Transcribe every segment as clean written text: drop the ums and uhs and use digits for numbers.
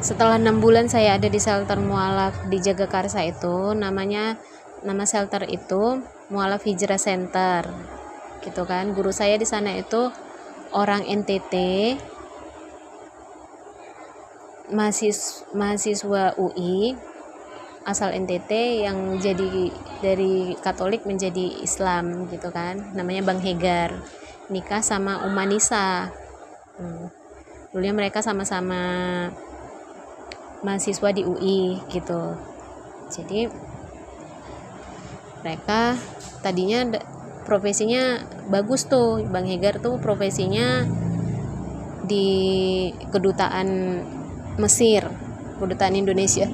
Setelah 6 bulan saya ada di shelter mualaf di Jagakarsa itu, nama shelter itu Mualaf Hijrah Center, gitu kan. Guru saya di sana itu orang NTT, mahasiswa UI asal NTT yang jadi dari Katolik menjadi Islam, gitu kan. Namanya Bang Hegar, nikah sama Umanisa. Dulunya mereka sama-sama mahasiswa di UI gitu. Jadi mereka tadinya profesinya bagus tuh. Bang Hegar tuh profesinya di kedutaan Mesir, kedutaan Indonesia,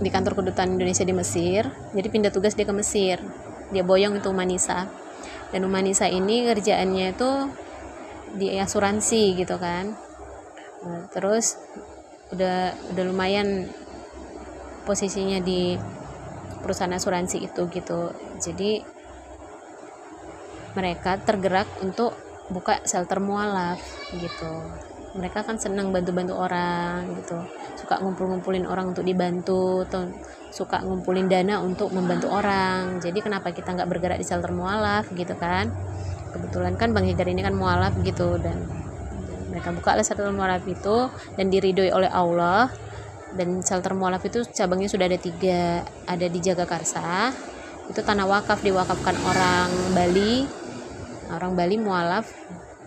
di kantor kedutaan Indonesia di Mesir. Jadi pindah tugas dia ke Mesir, dia boyong itu Umanisa. Dan Umanisa ini kerjaannya itu di asuransi gitu kan. Nah, terus udah lumayan posisinya di perusahaan asuransi itu gitu. Jadi mereka tergerak untuk buka shelter mualaf gitu. Mereka kan senang bantu-bantu orang gitu, suka ngumpulin orang untuk dibantu, atau suka ngumpulin dana untuk membantu orang. Jadi kenapa kita nggak bergerak di shelter mualaf gitu kan. Kebetulan kan Bang Hegar ini kan mualaf gitu, dan mereka buka shelter mualaf itu dan diridhoi oleh Allah. Dan shelter mualaf itu cabangnya sudah ada 3, ada di Jagakarsa, itu tanah wakaf, diwakafkan orang Bali mualaf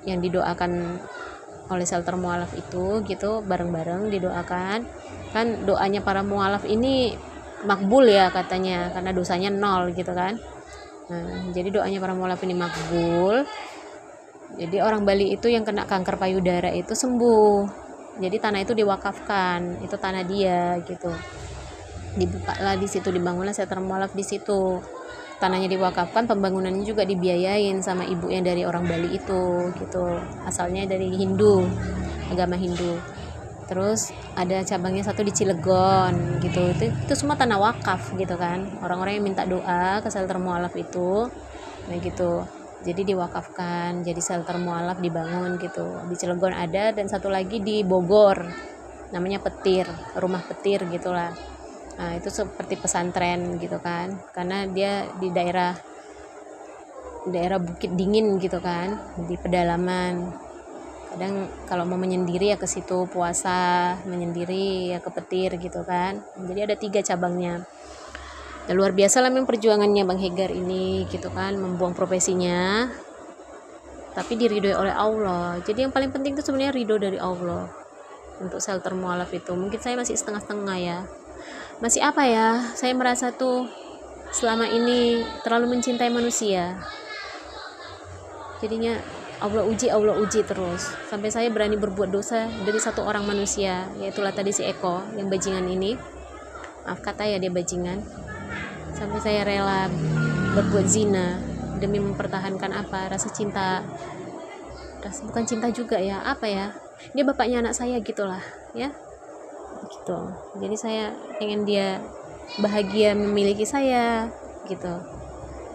yang didoakan oleh shelter mualaf itu gitu, bareng-bareng didoakan. Kan doanya para mualaf ini makbul ya katanya, karena dosanya 0 gitu kan. Nah, jadi doanya para mualaf ini makbul. Jadi orang Bali itu yang kena kanker payudara itu sembuh. Jadi tanah itu diwakafkan, itu tanah dia gitu. Dibukalah di situ, dibangunlah shelter mualaf di situ. Tanahnya diwakafkan, pembangunannya juga dibiayain sama ibu yang dari orang Bali itu gitu. Asalnya dari Hindu, agama Hindu. Terus ada cabangnya satu di Cilegon gitu. Itu semua tanah wakaf gitu kan. Orang-orang yang minta doa ke shelter mualaf itu, nah gitu. Jadi diwakafkan, jadi shelter mualaf dibangun gitu. Di Cilegon ada, dan satu lagi di Bogor, namanya Petir, rumah Petir gitulah. Nah, itu seperti pesantren gitu kan, karena dia di daerah bukit dingin gitu kan, di pedalaman. Kadang kalau mau menyendiri ya ke situ, puasa menyendiri ya ke Petir gitu kan. Jadi ada 3 cabangnya. Dan luar biasa lah memang perjuangannya Bang Hegar ini gitu kan, membuang profesinya tapi diridhoi oleh Allah. Jadi yang paling penting itu sebenarnya ridho dari Allah untuk shelter mualaf itu. Mungkin saya masih setengah-setengah ya, masih apa ya, saya merasa tuh selama ini terlalu mencintai manusia, jadinya Allah uji terus sampai saya berani berbuat dosa dari satu orang manusia, yaitulah tadi si Eko yang bajingan ini. Maaf kata ya, dia bajingan. Sampai saya rela berbuat zina demi mempertahankan apa, rasa cinta, bukan cinta juga ya, apa ya, dia bapaknya anak saya gitulah ya gitu. Jadi saya ingin dia bahagia memiliki saya gitu,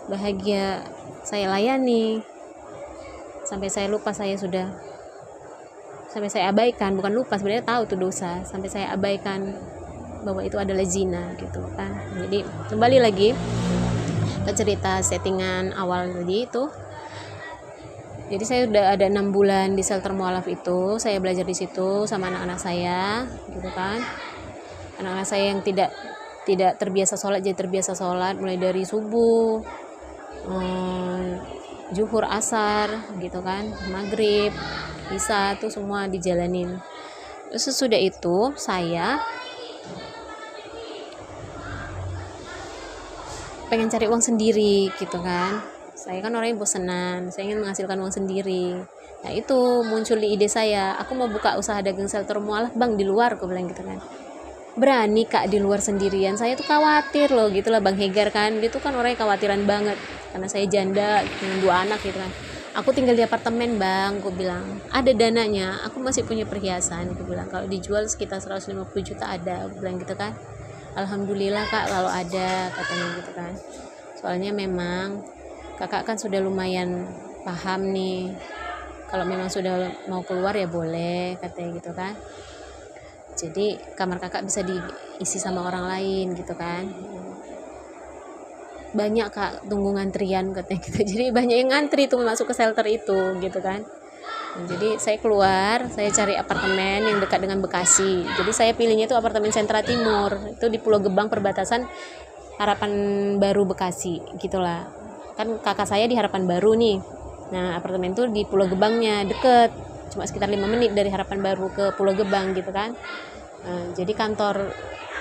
bahagia saya layani, sampai saya abaikan, bukan lupa, sebenarnya tahu itu dosa, sampai saya abaikan bahwa itu adalah zina gitu kan. Jadi kembali lagi ke cerita settingan awal tadi itu. Jadi saya udah ada 6 bulan di shelter mualaf itu, saya belajar di situ sama anak-anak saya gitu kan. Anak-anak saya yang tidak terbiasa sholat jadi terbiasa sholat, mulai dari subuh, zuhur, asar gitu kan, maghrib, isya, tuh semua dijalanin. Terus sesudah itu saya pengen cari uang sendiri gitu kan. Saya kan orangnya bosenan, saya ingin menghasilkan uang sendiri. Nah itu muncul di ide saya, aku mau buka usaha dagang shelter mualaf Bang di luar, aku bilang gitu kan. Berani Kak di luar sendirian, saya tuh khawatir loh gitu lah. Bang Hegar kan, dia tuh kan orangnya khawatiran banget, karena saya janda dengan 2 anak gitu kan. Aku tinggal di apartemen Bang, aku bilang, ada dananya, aku masih punya perhiasan, aku bilang, kalau dijual sekitar 150 juta ada, aku bilang gitu kan. Alhamdulillah Kak kalau ada, katanya gitu kan. Soalnya memang kakak kan sudah lumayan paham nih, kalau memang sudah mau keluar ya boleh, katanya gitu kan. Jadi kamar kakak bisa diisi sama orang lain gitu kan. Banyak kak tunggu ngantrian katanya gitu. Jadi banyak yang ngantri tuh masuk ke shelter itu gitu kan. Nah, jadi saya keluar, saya cari apartemen yang dekat dengan Bekasi. Jadi saya pilihnya itu apartemen Sentra Timur, itu di Pulau Gebang perbatasan Harapan Baru Bekasi gitulah. Kan kakak saya di Harapan Baru nih. Nah apartemen itu di Pulau Gebangnya deket, cuma sekitar 5 menit dari Harapan Baru ke Pulau Gebang gitu kan. Nah, jadi kantor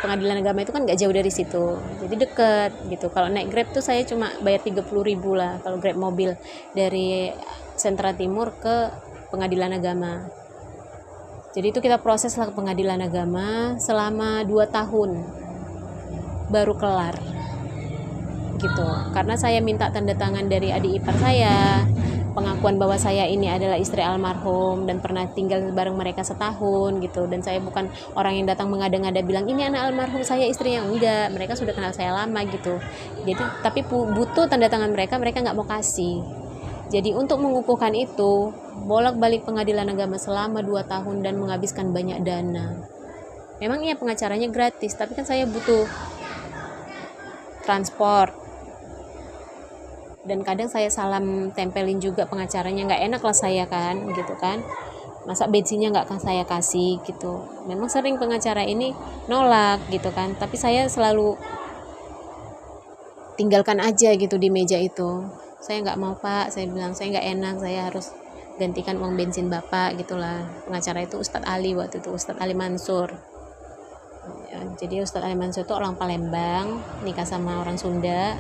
pengadilan agama itu kan gak jauh dari situ, jadi deket gitu. Kalau naik Grab tuh saya cuma bayar 30.000 lah kalau Grab mobil dari Sentra Timur ke pengadilan agama. Jadi itu kita proses lah ke pengadilan agama selama 2 tahun baru kelar gitu, karena saya minta tanda tangan dari adik ipar saya, pengakuan bahwa saya ini adalah istri almarhum dan pernah tinggal bareng mereka setahun gitu, dan saya bukan orang yang datang mengada-ngada bilang ini anak almarhum saya istri yang enggak, mereka sudah kenal saya lama gitu. Jadi tapi butuh tanda tangan mereka nggak mau kasih. Jadi untuk mengukuhkan itu bolak-balik pengadilan agama selama 2 tahun dan menghabiskan banyak dana. Memang iya pengacaranya gratis, tapi kan saya butuh transport, dan kadang saya salam tempelin juga pengacaranya, nggak enak lah saya kan gitu kan, masa bensinnya nggak akan saya kasih gitu. Memang sering pengacara ini nolak gitu kan, tapi saya selalu tinggalkan aja gitu di meja itu. Saya nggak mau pak, saya bilang saya nggak enak, saya harus gantikan uang bensin bapak gitulah. Pengacara itu Ustadz Ali waktu itu, Ustadz Ali Mansur ya, jadi Ustadz Ali Mansur itu orang Palembang, nikah sama orang Sunda,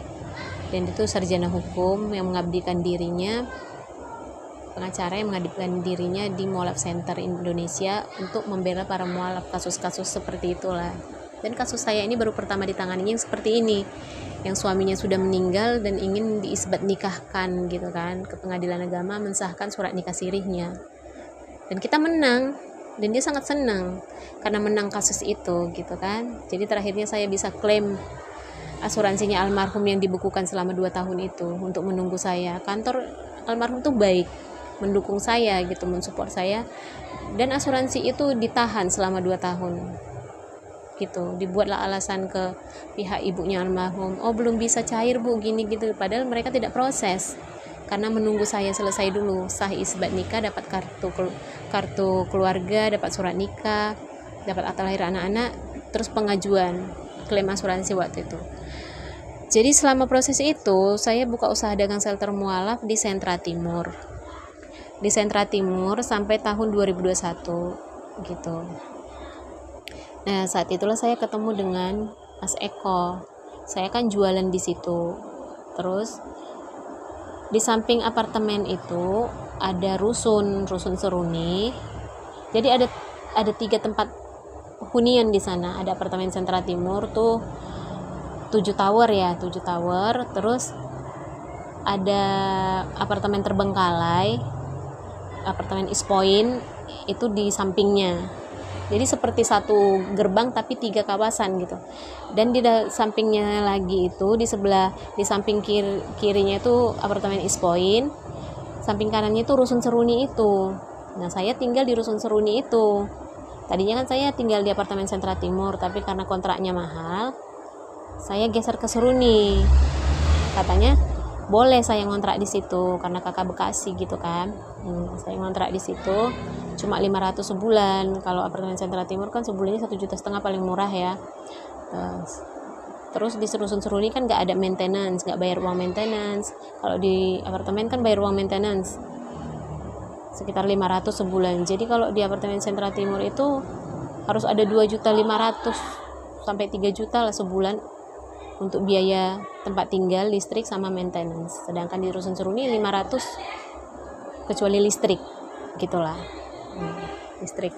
dan itu sarjana hukum yang mengabdikan dirinya, pengacara yang mengabdikan dirinya di Mualaf Center Indonesia untuk membela para mualaf, kasus-kasus seperti itulah. Dan kasus saya ini baru pertama ditangani yang seperti ini, yang suaminya sudah meninggal dan ingin diisbat nikahkan gitu kan, ke pengadilan agama mensahkan surat nikah sirihnya, dan kita menang, dan dia sangat senang karena menang kasus itu gitu kan. Jadi terakhirnya saya bisa klaim asuransinya almarhum yang dibukukan selama 2 tahun itu untuk menunggu saya. Kantor almarhum tuh baik, mendukung saya gitu, mensupport saya, dan asuransi itu ditahan selama 2 tahun gitu. Dibuatlah alasan ke pihak ibunya almarhum, oh belum bisa cair bu gini gitu, padahal mereka tidak proses karena menunggu saya selesai dulu sah isbat nikah, dapat kartu keluarga, dapat surat nikah, dapat akta lahir anak-anak, terus pengajuan klaim asuransi waktu itu. Jadi selama proses itu saya buka usaha dagang shelter mualaf di Sentra Timur. Di Sentra Timur sampai tahun 2021 gitu. Nah, saat itulah saya ketemu dengan Mas Eko. Saya kan jualan di situ. Terus di samping apartemen itu ada rusun seruni. Jadi ada 3 tempat hunian di sana. Ada apartemen Sentra Timur tuh 7 tower ya, 7 tower. Terus ada apartemen Terbengkalai, apartemen East Point itu di sampingnya. Jadi seperti satu gerbang tapi 3 kawasan gitu. Dan di sampingnya lagi itu di samping kirinya itu apartemen East Point, samping kanannya itu rusun seruni itu. Nah, saya tinggal di rusun seruni itu. Tadinya kan saya tinggal di apartemen Sentra Timur, tapi karena kontraknya mahal, saya geser ke Seruni. Katanya boleh saya ngontrak di situ karena kakak Bekasi gitu kan. Saya ngontrak di situ cuma 500 sebulan. Kalau apartemen Sentra Timur kan sebulannya 1,5 juta paling murah ya. Terus di rusun Seruni kan nggak ada maintenance, nggak bayar uang maintenance. Kalau di apartemen kan bayar uang maintenance sekitar 500 sebulan. Jadi kalau di apartemen Sentra Timur itu harus ada 2,5 juta sampai 3 juta lah sebulan untuk biaya tempat tinggal, listrik sama maintenance. Sedangkan di rusun Seruni 500 kecuali listrik gitulah. Listrik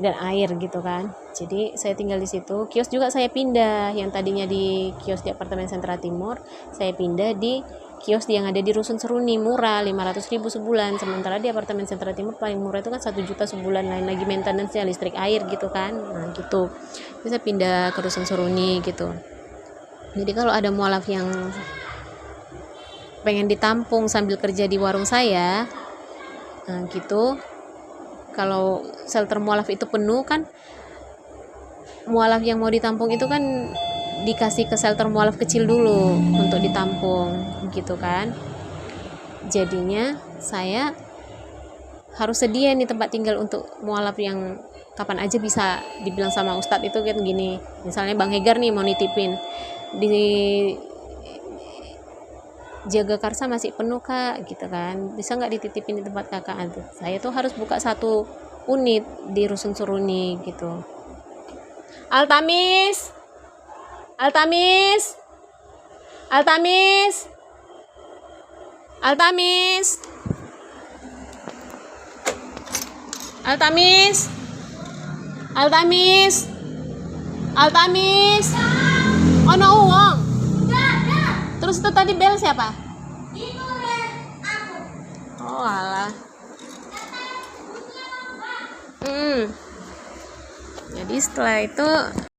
dan air gitu kan. Jadi saya tinggal di situ. Kios juga saya pindah, yang tadinya di kios di apartemen Sentra Timur, saya pindah di kios yang ada di rusun Seruni, murah 500.000 sebulan. Sementara di apartemen Sentra Timur paling murah itu kan 1 juta sebulan, lain lagi maintenance-nya, listrik, air gitu kan. Nah gitu, bisa pindah ke rusun Seruni gitu. Jadi kalau ada mualaf yang pengen ditampung sambil kerja di warung saya, nah gitu, kalau shelter mualaf itu penuh kan, mualaf yang mau ditampung itu kan dikasih ke shelter mualaf kecil dulu untuk ditampung gitu kan. Jadinya saya harus sedia nih tempat tinggal untuk mualaf yang kapan aja bisa dibilang sama Ustadz itu kan gini, misalnya Bang Hegar nih mau nitipin di Jagakarsa masih penuh kak gitu kan, bisa nggak dititipin di tempat kakak. Saya tuh harus buka satu unit di Rusun Seruni gitu. Altamis Altamis Altamis Altamis Altamis Altamis Altamis. Oh no uang. Terus itu tadi bel siapa? Itu aku. Oh alah. Jadi setelah itu